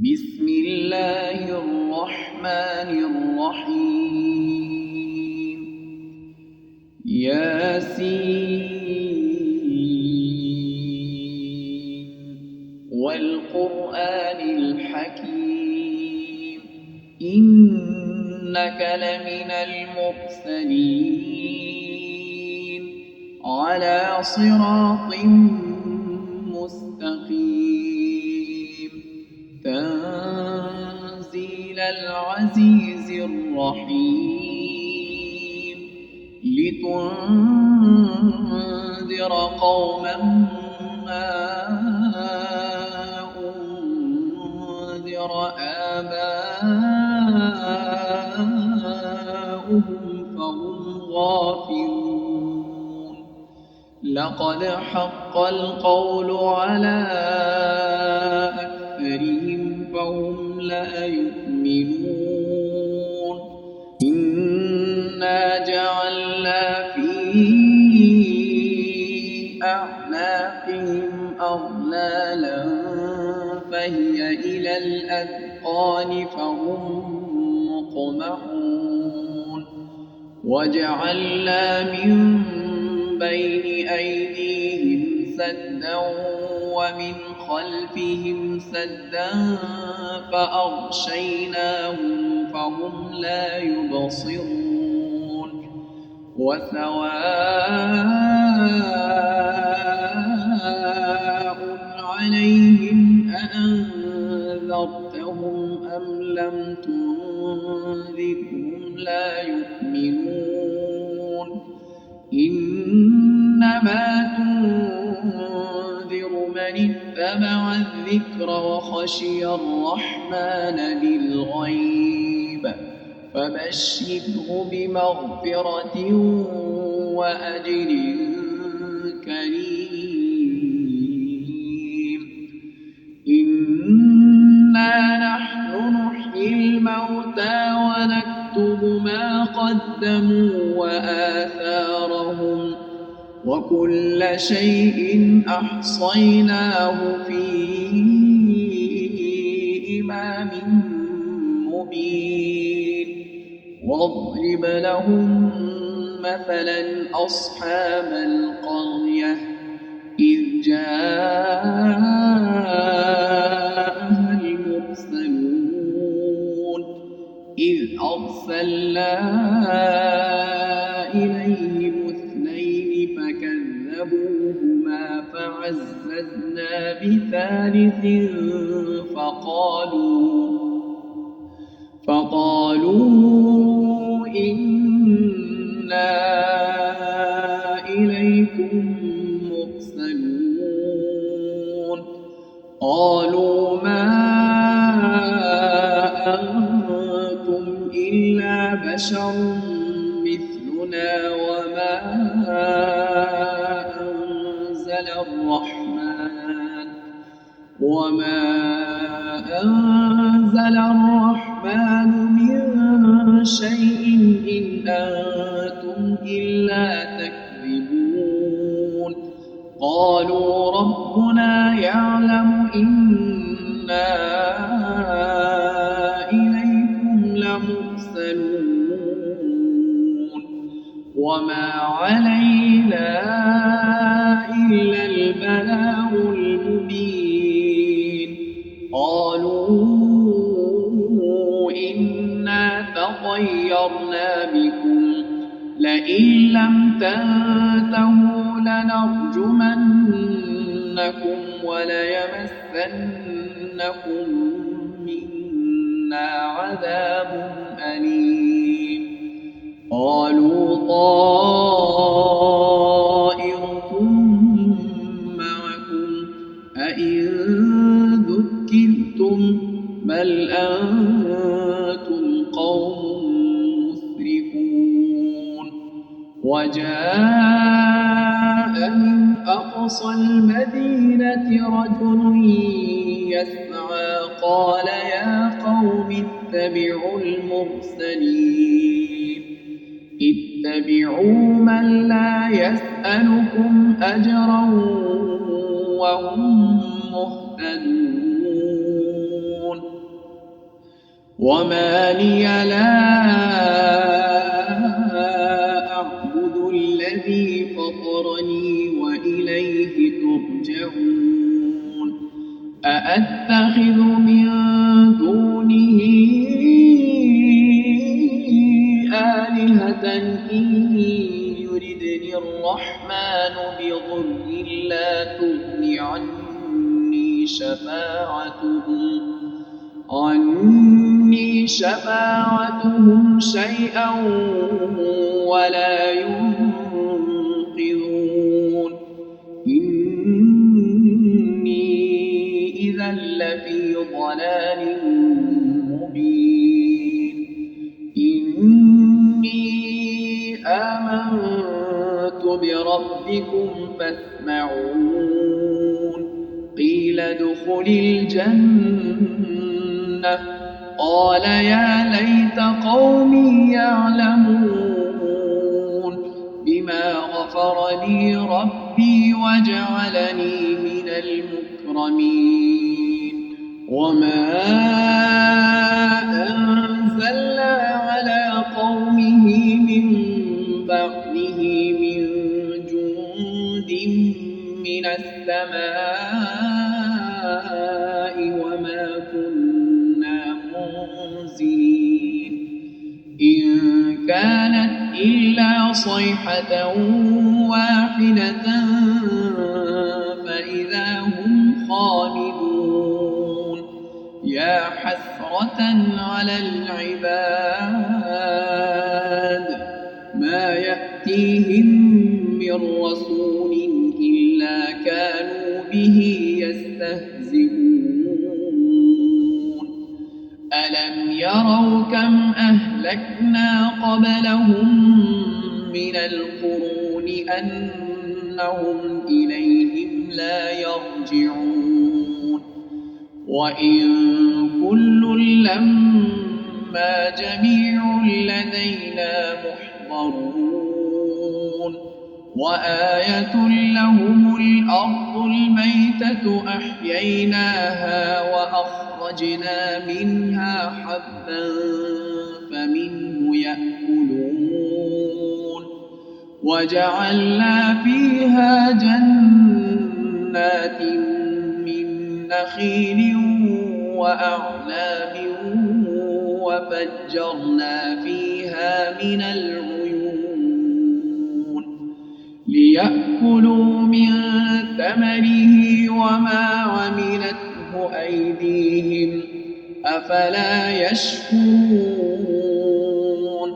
بسم الله الرحمن الرحيم ياسين والقرآن الحكيم إنك لمن المرسلين على صراط مستقيم تنزيل العزيز الرحيم لتنذر قوما ما أنذر آباؤهم فهم غافلون لقد حق القول على أكثرهم فهم لا يؤمنون إنا جعلنا في أعناقهم أغلالا فهي إلى الأذقان فهم مقمحون وجعلنا من بين أيديهم سدا ومن خلفهم سدا فأغشيناهم فهم لا يبصرون وسواء عليهم أأنذرتهم أم لم تنذرهم لا يؤمنون إنما تنذر من اتبع الذكر وخشي الرحمن بالغيب فبشره بمغفرة وأجر كريم إنا نحن نحيي الموتى ونكتب ما قدموا وآثارهم وكل شيء أحصيناه في إمام مبين واضرب لهم مثلا أصحاب القرية إذ جاءها المرسلون إذ أرسلنا إليهم اثنين فكذبوهما فعززنا بثالث فقالوا إنا إليكم مرسلون قالوا ما أنتم إلا بشر مثلنا وما أنزل الرحمن من شيء إن أنتم إلا تكذبون قالوا ربنا يعلم إنا إليكم لمرسلون وما علينا إلا البلاغ المبين قالوا إنا تطيرنا بكم لئن لم تنتهوا لنرجمنكم وليمسنكم منا عذاب أليم قالوا طائركم معكم أئن ذكرتم بل أنتم قوم مسرفون وجاء من أقصى المدينة رجل يسعى قال يا قوم اتبعوا المرسلين اتبعوا من لا يسألكم أجرا وهم مهتدون وما لي لا أعبد الذي فطرني وإليه ترجعون أأتخذ من دونه آلهة إن يردني الرحمن بضر لا تغن عني شفاعتهم شيئا ولا ينقذون إني إذا لفي ضلال مبين إني آمنت بربكم فاسمعون قيل ادخل الجنة قال يا ليت قومي يعلمون بما غفر لي ربي وجعلني من المكرمين وما أنزلنا على قومه من بعده من جند من السماء وما كنا منزلين إن كانت إلا صيحة واحدة فإذا هم خامدون يا حسرة على العباد ما يأتيهم من رسول إلا كانوا به يستهزئون ألم يروا كم أهلكنا قبلهم من القرون أنهم إليهم لا يرجعون وإن كل لما جميع لدينا محضرون وآية لهم الأرض الميتة أحييناها وأخرجنا منها حبا فمنه يأكلون وجعلنا فيها جنات من نخيل وأعناب وفجرنا فيها من العيون ليأكلوا من ثمره وما عملته أيديهم أفلا يشكرون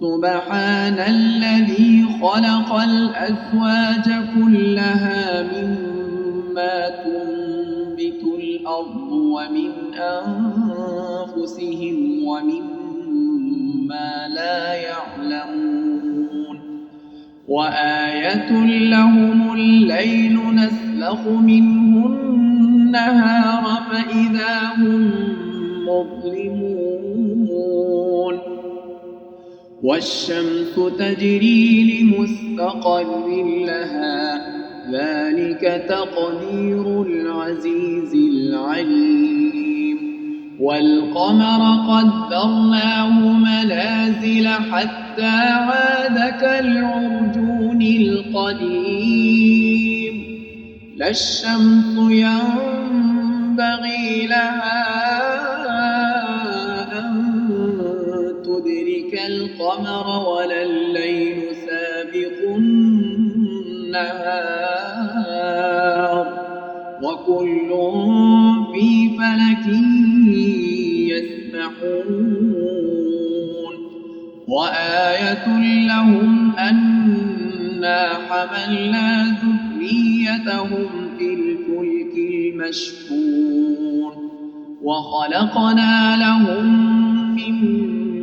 سبحان الذي خلق الأزواج كلها مما تنبت الأرض ومن أنفسهم ومما لا يعلمون وآية لهم الليل نسلخ منه النهار فإذا هم مظلمون والشمس تجري لمستقر لها ذلك تقدير العزيز العليم والقمر قدرناه منازل حتى عاد كالعرجون القديم لا الشمس ينبغي لها أن تدرك القمر ولا الليل سابق النهار وكل في فلك يسبحون وآية لهم أنا حملنا ذريتهم في الفلك المشحون وخلقنا لهم من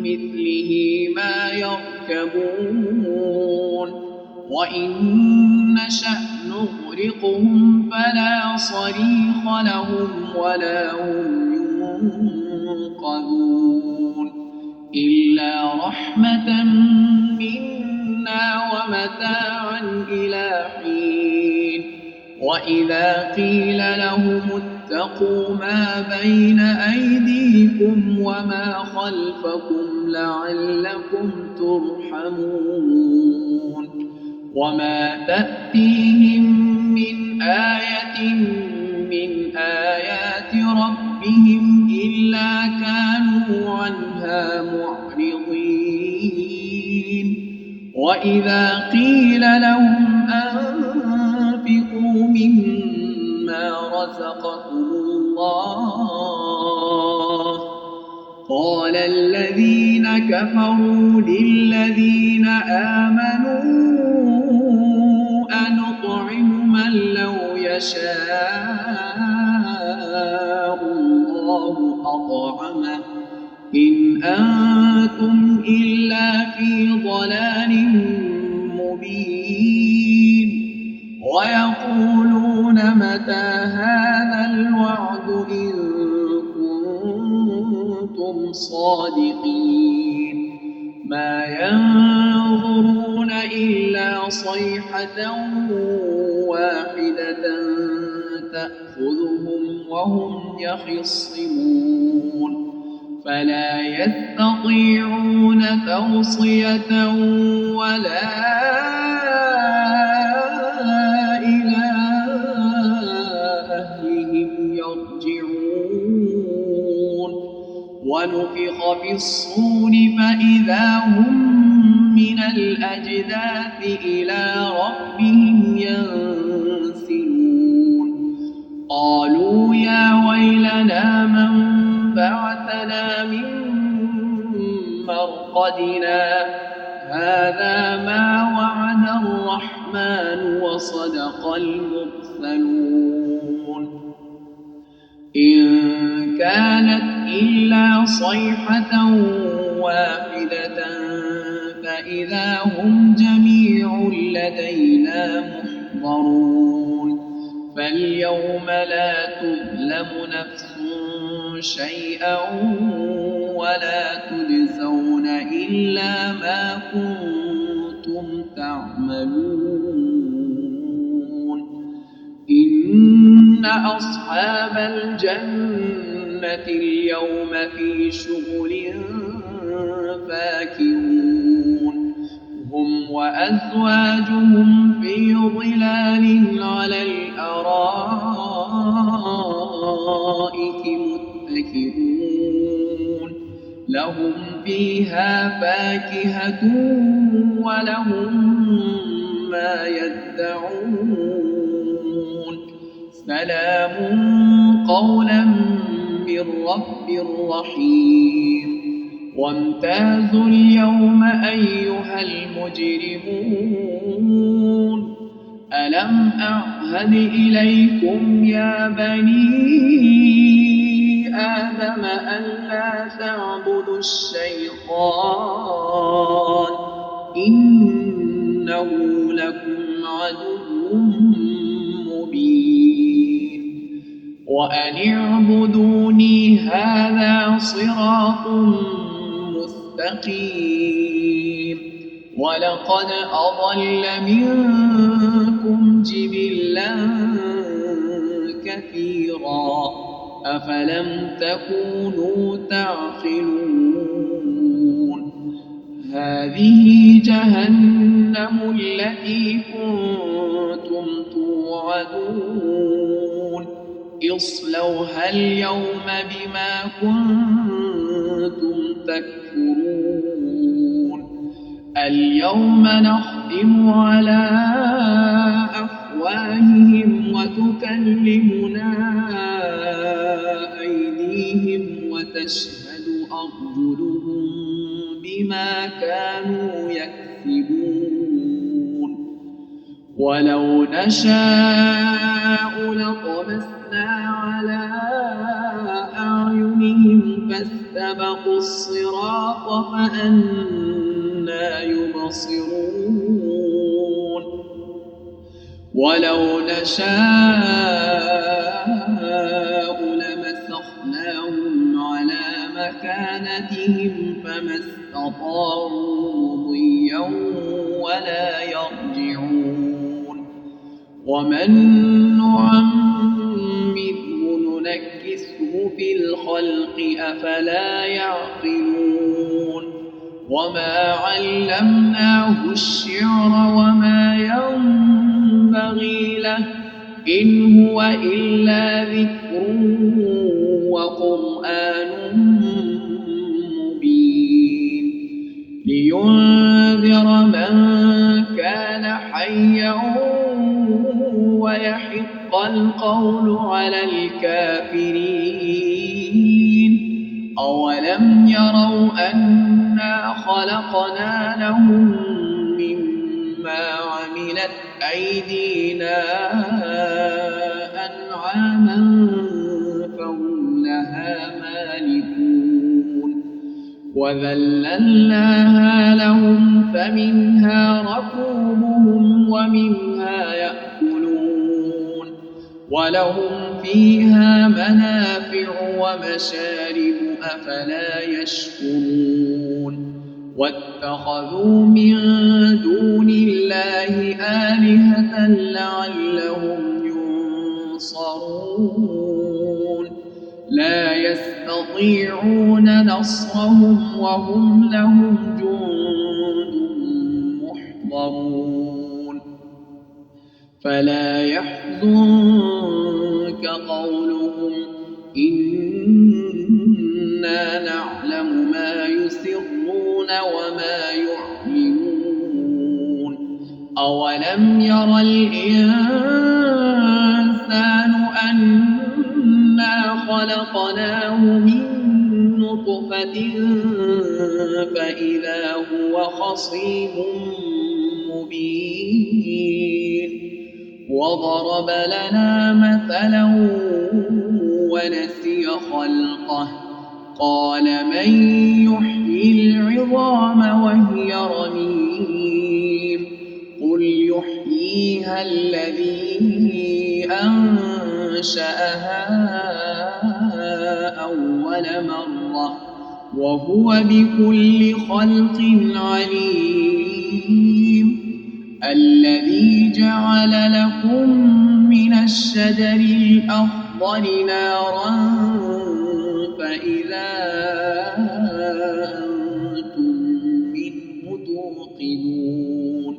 مثله ما يركبون وإن نشأ نغرقهم فلا صريخ لهم ولا هم ينقذون إلا رحمة منا ومتاعا إلى حين وإذا قيل لهم واتقوا ما بين أيديكم وما خلفكم لعلكم ترحمون وما تأتيهم من آية من آيات ربهم إلا كانوا عنها معرضين وإذا قيل لهم أنفقوا مما رزقكم الله قال الذين كفروا للذين آمنوا أنطعم من لو يشاء الله أطعمه إن أنتم إلا في ضلال مبين ويقولون متى هذا الوعد إن كنتم صادقين ما ينظرون إلا صيحة واحدة تأخذهم وهم يخصمون فلا يستطيعون توصية ولا إلى أهلهم يرجعون ونفخ في الصور فإذا هم من الأجداث إلى ربهم ينسلون قالوا يا ويلنا من بعثنا من مرقدنا هذا ما وعد الرحمن وصدق المرسلون إن كانت إلا صيحة واحدة فإذا هم جميع لدينا محضرون فاليوم لا تظلم نفس شيئا ولا تجزون إلا ما كنتم تعملون إن أصحاب الجنة اليوم في شغل فاكهون هم وأزواجهم في ظلال على الأرائك متكئون لهم فيها فاكهة ولهم ما يدعون سلام قولا من رب رحيم وامتازوا اليوم أيها المجرمون ألم أعهد إليكم يا بني آدم ألا تعبدوا الشيطان إنه لكم عدو مبين وأن اعبدوني هذا صراط مستقيم ولقد أضل منكم جبلا كثيرا أفلم تكونوا تعقلون هذه جهنم التي كنتم توعدون اصلوها اليوم بما كنتم تكفرون اليوم نختم على أفواههم وتكلمنا أيديهم وتشهد أرجلهم بما كانوا يكسبون ولو نشاء لطمسنا على أعينهم فاستبقوا الصراط فأنى يبصرون ولو نشاء لمسخناهم على مكانتهم فما استطاعوا مضيا ولا يرجعون ومن نعمره ننكسه في الخلق أفلا يعقلون وما علمناه الشعر وما ينبغي له إن هو إلا ذكر وقرآن مبين لينذر من كان حيا ويحق القول على الكافرين أولم يروا أنا خلقنا لهم مما عملت أيدينا أنعاما فهم لها مالكون وذللناها لهم فمنها ركوبهم ومنها يأكلون ولهم فيها منافع ومشارب أفلا يشكرون واتخذوا من دون الله آلهة لعلهم ينصرون لا يستطيعون نصرهم وهم لهم جند محضرون فلا يحزنك قولهم إنا نعلم ما يسرون وما يعلنون أولم ير الإنسان أنا خلقناه من نطفة فإذا هو خصيم مبين وضرب لنا مثلا ونسي خلقه قال من يحيي العظام وهي رميم قل يحييها الذي أنشأها أول مرة وهو بكل خلق عليم الذي جعل لكم من الشجر الأخضر نارا فإذا أنتم منه توقدون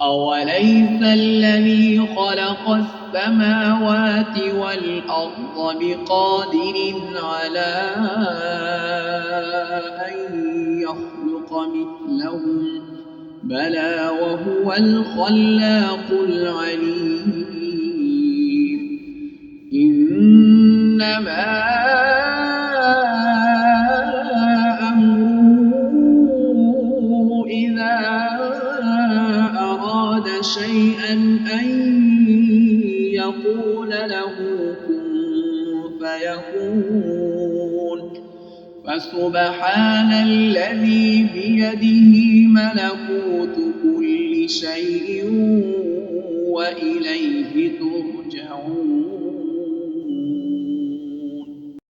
أوليس الذي خلق السماوات والأرض بقادر على أن يخلق مثلهم بلى وهو الخلاق العليم إنما أمره إذا أراد شيئا أن يقول له كن فيكون فسبحان الذي بيده ملكوت كل شيء